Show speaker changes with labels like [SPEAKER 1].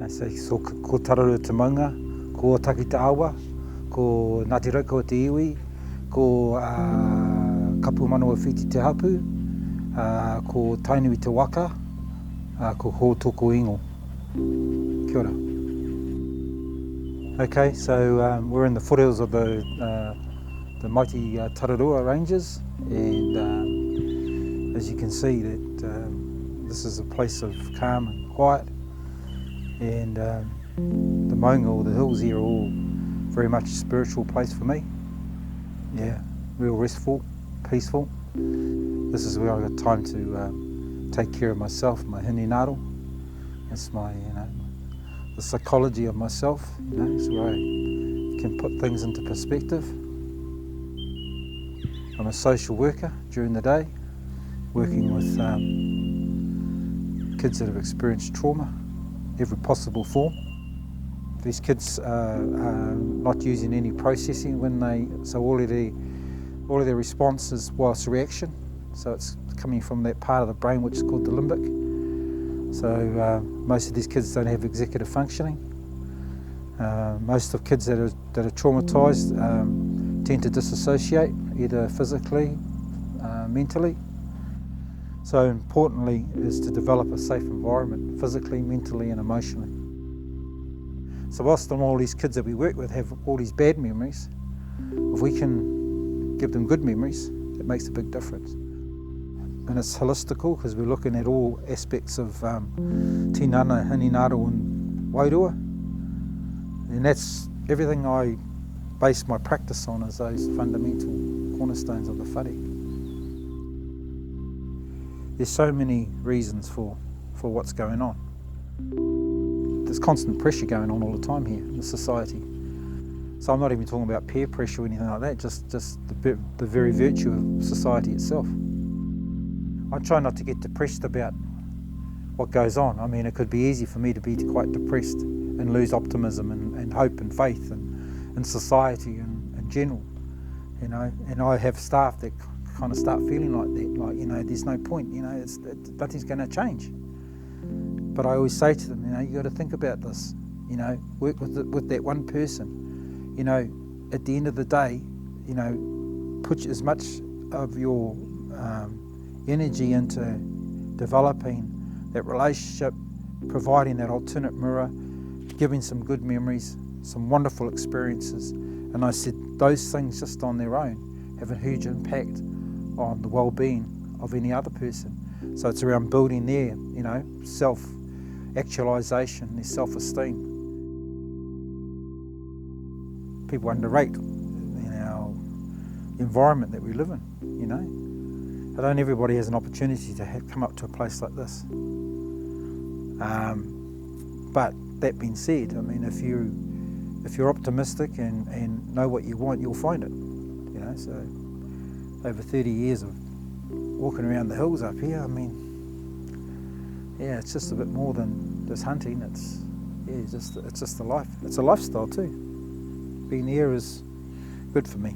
[SPEAKER 1] So ko Tararua te maunga, ko Taki te awa, ko Ngāti Raukawa te iwi, ko Kapu Manawa Whiti te hapu, ko Tainui te waka, ko Hōtoko ingo. Kia ora. Okay, so we're in the foothills of the mighty Tararua Ranges, and as you can see that this is a place of calm and quiet, and the maunga or the hills here are all very much a spiritual place for me. Yeah, real restful, peaceful. This is where I got time to take care of myself, my hinengaro. It's my, the psychology of myself. It's where I can put things into perspective. I'm a social worker during the day, working with kids that have experienced trauma, every possible form. These kids are not using any processing so all of their response is whilst reaction. So it's coming from that part of the brain which is called the limbic. So most of these kids don't have executive functioning. Most of kids that are traumatised tend to disassociate, either physically, mentally. So importantly is to develop a safe environment, physically, mentally and emotionally. So whilst all these kids that we work with have all these bad memories, if we can give them good memories, it makes a big difference. And it's holistical because we're looking at all aspects of tinana, hinengaro and wairua. And that's everything I base my practice on, is those fundamental cornerstones of the whare. There's so many reasons for what's going on. There's constant pressure going on all the time here in the society. So I'm not even talking about peer pressure or anything like that, just the very virtue of society itself. I try not to get depressed about what goes on. I mean, it could be easy for me to be quite depressed and lose optimism and hope and faith in society and in general, And I have staff that kind of start feeling like that, there's no point, nothing's going to change. But I always say to them, you got to think about this, work with that one person. At the end of the day, put as much of your energy into developing that relationship, providing that alternate mirror, giving some good memories, some wonderful experiences. And I said those things just on their own have a huge impact on the well-being of any other person. So it's around building their, self-actualisation, their self-esteem. People underrate our environment that we live in, I don't everybody has an opportunity to come up to a place like this. But that being said, if you're optimistic and know what you want, you'll find it. So over 30 years of walking around the hills up here, it's just a bit more than just hunting. It's just a life. It's a lifestyle too. Being here is good for me.